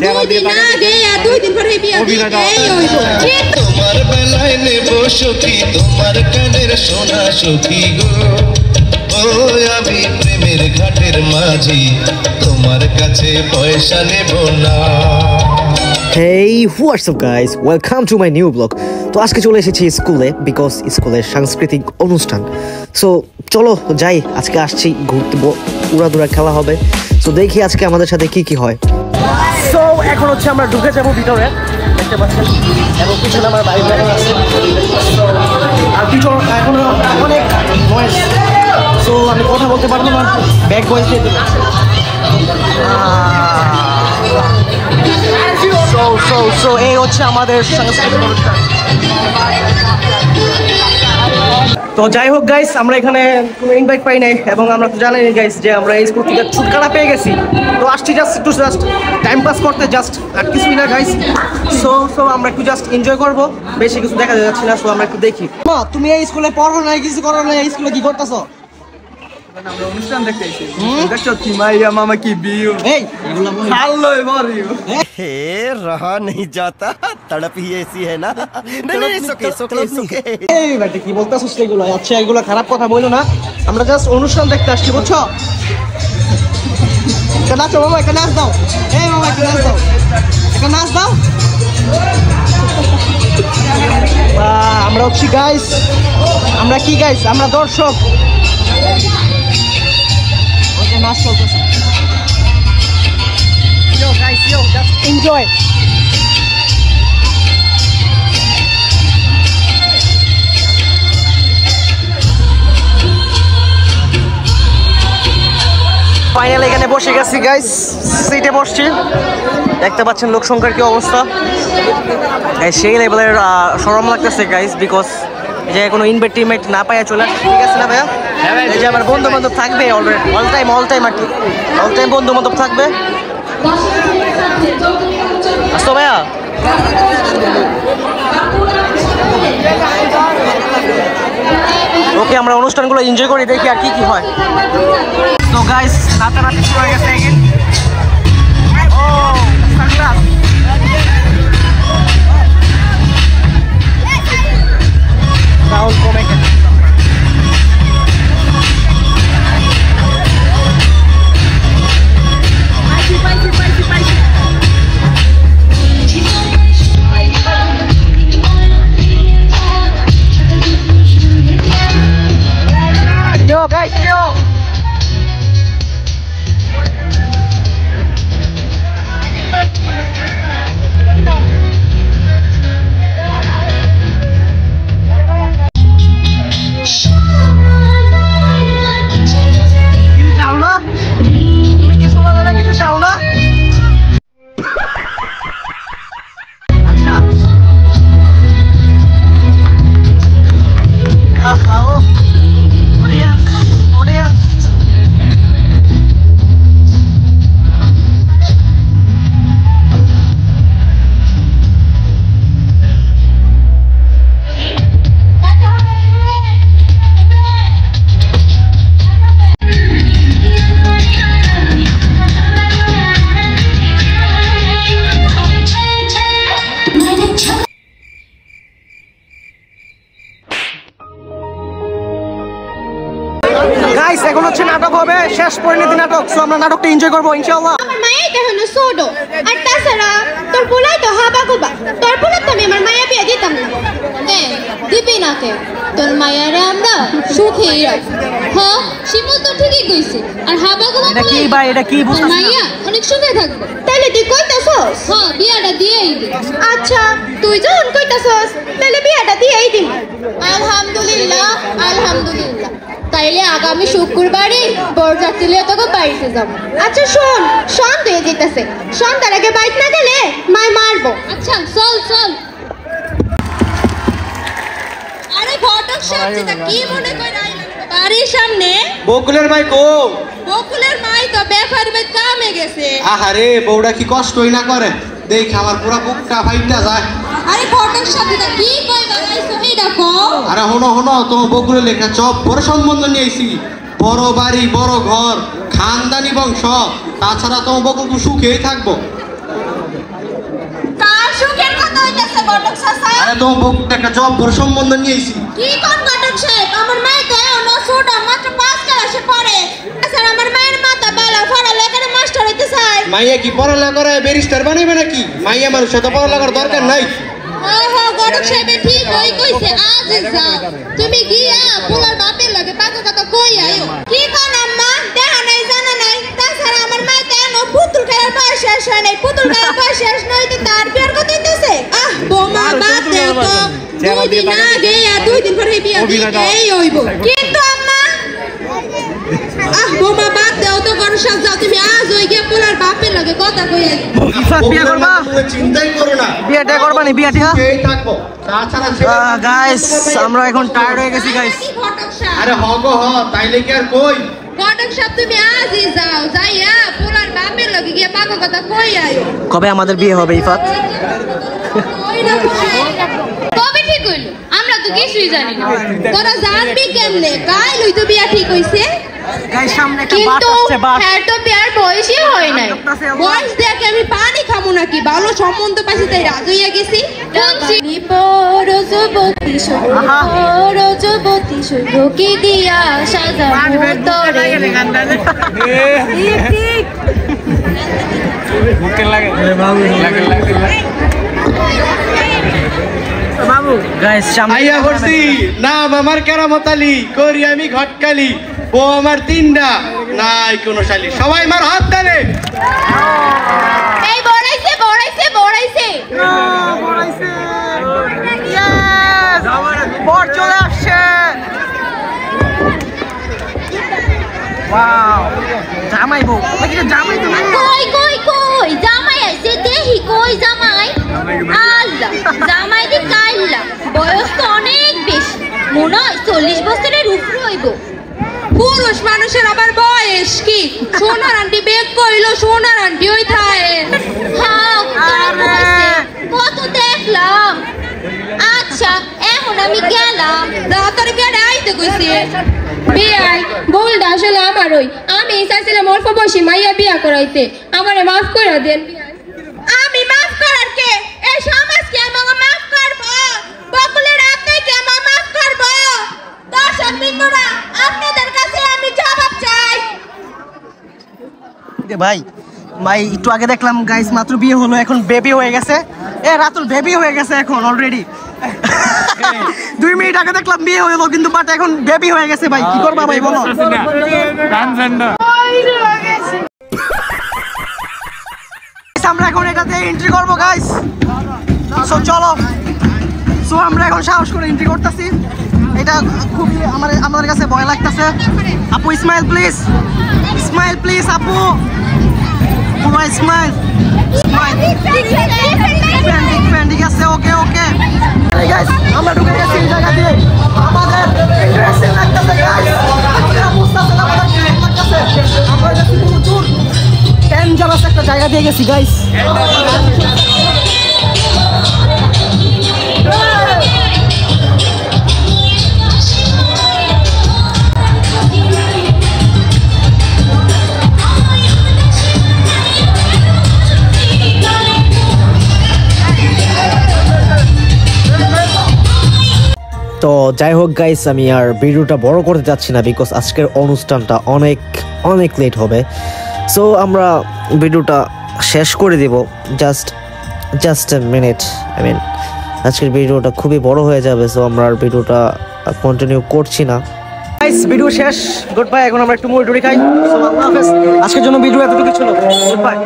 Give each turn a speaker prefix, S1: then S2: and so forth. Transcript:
S1: চেহারা দিয়ে
S2: দুই দিন পরে বিয়া ঠিক
S3: তোমার বেলায় নেব সখী তোমার কানের সোনা সখী গো ও আমি প্রেমের ঘাটের মাঝি তোমার কাছে পয়সা নেব না।
S4: Hey, what's up guys? Welcome to my new vlog. তো আজকে চলে এসেছি স্কুলে বিকজ স্কুলের সাংস্কৃতিক অনুষ্ঠান। সো চলো যাই, আজকে আসছি ঘুরতে, উড়াদুরা খেলা হবে। সো দেখি আজকে আমাদের সাথে কি কি হয়। সো এখন হচ্ছে আমরা ঢুকে যাবো ভিতরে, দেখতে পাচ্ছেন, এবং পিছনে আমার ভাই বোন আছে আর পিছনে এখন অনেক নয়েজ। সো আমি কথা বলতে পারবো না, ব্যাক ভয়েস দিয়ে দেবো। সো এই হচ্ছে আমাদের সাংস্কৃতিক অনুষ্ঠান। তো যাই হোক গাইস, আমরা এখানে কোনো ইনভাইট পাই নাই এবং আমরা তো জানি গাইস যে আমরা এই স্কুল থেকে ছুটকারা পেয়ে গেছি। তো আসছি জাস্ট টাইম পাস করতে, জাস্ট আর কিছুই না গাইস। সো আমরা একটু জাস্ট এনজয় করবো, বেশি কিছু দেখা যাচ্ছে না। সো আমরা একটু দেখি। মা, তুমি এই স্কুলে পড়ো না, কিছু করো না, এই স্কুলে কি করতেছো?
S1: আমরা অনুষ্ঠান দেখতে এসেছি। দেখছো কি মাইয়া মামা কি বিউ,
S4: এই
S1: ভালো বলিও।
S5: हे रहा नहीं जाता, तड़प ही ऐसी है ना। नहीं सुके
S4: এই বেটা কি বলতাছো সেগুলো? আচ্ছা এগুলো খারাপ কথা বলো না, আমরা জাস্ট অনুষ্ঠান দেখতে আসছি, বুঝছো? একটা নাচো মামা, একটা নাচ দাও। এই মামা একটা নাচ দাও, একটা নাচ দাও। আমরা হচ্ছি গাইস, আমরা কি গাইস, আমরা দর্শক। ওকে নাচ চলতেছে। Yo guys, just enjoy. Finally এখানে বসে গেছি গাইস, সিটে বসছি। দেখতে পাচ্ছেন লোক সংখ্যার কি অবস্থা, সেই লেভেলের শরম লাগতেছে গাইস, বিকজ যে কোনো ইনভাইট না পাইয়া চলে আসছে। ঠিক আছে না ভাইয়া? এই যে আমার বন্ধু বান্ধব থাকবে অলরেডি, অল টাইম আর কি, অল টাইম বন্ধু বান্ধব থাকবে। আসতো ভাইয়া? ওকে, আমরা অনুষ্ঠানগুলো এনজয় করি, দেখি আর কি কি হয়। তো গাইস, রাতারাতি শুরু হয়ে গেছে এগেন। ও সানগ্লাস, সাউন্ড কমে গেছে। Yo guys, yo. গাইস, এখন হচ্ছে নাটক হবে, শেষ পরিণতি নাটক। সো আমরা নাটকটা এনজয় করবো ইনশাআল্লাহ।
S2: আমার মায়ের দেখানো সোডো, আর তাছাড়া তোর পোলাই তো হাবা গোবা, তোর পোলা তো আমি আমার মায়া বিয়া দিতাম না। দিবি না কে? তোর মায়ারে আমরা সুখেই রাখি। হ্যাঁ, শিমুল তো ঠিকই কইছে। আর হাবা গোবা
S4: এটা কি ভাই, এটা কি বুঝতাছ না?
S2: মাইয়া অনেক সুখে থাকবে। তাইলে তুই কইতাছস? হ্যাঁ, বিয়াটা দিয়েই দে। আচ্ছা, তুই যখন কইতাছস তাইলে বিয়াটা দিয়েই দিই। আলহামদুলিল্লাহ, আলহামদুলিল্লাহ। তাইলে আগামী শুক্রবারে বরযাত্রী লিয়ে তোকে বাড়িতে যাবো। আচ্ছা শোন, সন্ধ্যা হয়ে যেতেছে, সন্ধ্যার আগে বাইক না গেলে মায় মারবো। আচ্ছা চল। আরে ঘটক সাথীটা কি মনে করে বাড়ির সামনে?
S1: বকুলের ভাই কো?
S2: বকুলের মাই তো ব্যাপার বে কামে গেছে।
S1: আহারে, বউটা কি কষ্টই না করে, দেখ আমার পুরা বুকটা ফাইটা যায়।
S2: আরে ঘটক সাথীটা কি কই বাড়াইছো এই দেখো।
S1: আরে হনো তোমার বকুলের লেখা চপ বড় সম্বন্ধ নিয়ে আইছি, বড় বাড়ি, বড় ঘর, খানদানি বংশ, তাছাড়া তোমার বকুল সুখেই থাকবো।
S2: ঘটক চাচা?
S1: আরে তোমার বকুর একটা জব বড় সম্বন্ধ নিয়ে আইছি।
S2: কি কোন ঘটক সাহেব? আমার মাই তো এখনো ছোট, মাত্র 5 ক্লাসে পড়ে। স্যার আমার মায়ের মাথা বালা পড়ালেখার মাস্টার হইতে চায়।
S1: মাইয়া কি পড়ালেখা করে ব্যারিস্টার বানাইবে নাকি? মাইয়া মানুষ সাথে পড়ালেখার দরকার নাই।
S2: ওহো ঘটক সাহেব ঠিক কইছে। আজ যাও তুমি গিয়া পোলার বাপের লাগে পাকা কথা কই আইও। কি কোন আম্মা? দেখা নাই জানা নাই। তাছাড়া আমার মা তো এখনো পুতুল খেলার বয়স শেষ হয় নাই। পুতুল খেলার বয়স শেষ নইতে তার বিয়ার কথা হইতেছে। বোমা বাদ দেও তো। 2 দিন আগে 2 দিন পরে বিয়া এই হইব। কিন্তু আম্মা বোমা বাদ দেও তো, ঘর সব যাও তুমি। আজ হই গিয়া পোলার বাপের লাগে কথা কই আইও।
S4: ইফাত বিয়ে করবা?
S1: তুমি চিন্তাই করো না,
S4: বিয়েটা করবা নি? বিয়েটা
S1: এই থাকবো। তাছাড়া
S4: গাইস আমরা এখন টায়ার্ড হয়ে গেছি গাইস।
S2: ঘটক সাহেব
S1: আরে হগো তাইলে কি আর কই?
S2: ঘটক সাহেব তুমি আজই যাও, যাইয়া পোলার বাপের লাগে গিয়া পাকা কথা কই আইও।
S4: কবে আমাদের বিয়ে হবে ইফাত?
S2: কবে ঠিক হইল? আমরা তো কিছুই জানি না। তোরা জানবি কেমনে? কাল হই তো বিয়া ঠিক হইছে।
S4: গাইস সামনে একটা বাস
S2: কিন্তু
S4: আসছে, বাস।
S2: হ্যাঁ তো বিয়ার বয়সই হয় নাই। বয়স দেখে আমি পানি খামু নাকি? ভালো সম্বন্ধ পাইছি তাই রাজ হইয়া গেছি। রজবতী রজবতী সৈভকে দিয়া সাজাবো তরে।
S4: গাইস সামনে
S1: আইয়া করছি নাম আমার কেরামত আলী, করি আমি ঘটকালি, ও আমার 3টা নাই কোনো শালি, সবাই মার হাত তালে।
S2: এই বড়াইছে বড়াইছে বড়াইছে।
S4: ইয়েস বর চলে আসছে। ওয়াও জামাই বউ, দেখি জামাই তো নাই।
S2: কই কই কই জামাই আইছে দেখি, কই জামাই? আল্লাহ জামাই দি কাইল্লা, বয়স তো অনেক বেশি, মনে হয় 40 বছরের উপরে হইব। পুরুষ মানুষের আবার বয়স কি? সোনার আন্টি বেগ কইলো, সোনার আন্টি ওই থায়। হ্যাঁ কত দেখলাম। আচ্ছা এখন আমি গেলাম। তাড়াতাড়ি কেন আইতে কইছে?
S6: বিয়াই ভুলটা আসলে আমারই। আমি চাইছিলাম অল্প বয়সী মাইয়া বিয়া করাইতে, আমারে মাফ করে দেন।
S2: আমি মাফ করার কে? এই সমাজ কি আমাকে মাফ করবো? বকুলের আপনি কি আমাকে মাফ করবো? দর্শক বিন্দুরা আপনাদের কাছে আমি জবাব চাই।
S4: ভাই ভাই একটু আগে দেখলাম গাইস মাত্র বিয়ে হলো, এখন বেবি হয়ে গেছে। রাতুল বেবি হয়ে গেছে এখন অলরেডি। 2 মিনিট আগে দেখলাম বিয়ে হলো, কিন্তু বাট এখন বেবি হয়ে গেছে। ভাই কি করবা ভাই বলো? আমরা এখন এটাতে এন্ট্রি করবো গাইস। সো চলো, সো আমরা এখন সাহস করে এন্ট্রি করতেছি। এটা খুবই আমাদের কাছে ভয় লাগতেছে। আপু স্মাইল প্লিজ, স্মাইল প্লিজ আপু, পুরো স্মাইল স্মাইল। ঠিক আছে, ওকে ওকে গাইস আমরা ঢুকে গেছি এই জায়গা দিয়ে। আমাদের ইন্টারেস্টিং লাগতেছে গাইস, আপনারা বুঝতেছেন আমাদের কি লাগতেছে। আমরা যাচ্ছি প্রচুর ডেঞ্জারাস একটা জায়গা দিয়ে গেছি গাইস। তো যাই হোক গাইস, আমি আর ভিডিওটা বড় করতে যাচ্ছি না, বিকজ আজকের অনুষ্ঠানটা অনেক অনেক লেট হবে। সো আমরা ভিডিওটা শেষ করে দেব। জাস্ট এ মিনিট, আজকের ভিডিওটা খুবই বড় হয়ে যাবে। সো আমরা আর ভিডিওটা কন্টিনিউ করছি না গাইস। ভিডিও শেষ, গুড বাই। এখন আমরা একটু মুড়ি টুড়ি খাই। সো আল্লাহ হাফেজ, আজকের জন্য ভিডিও এতটুকু ছিল। Good bye.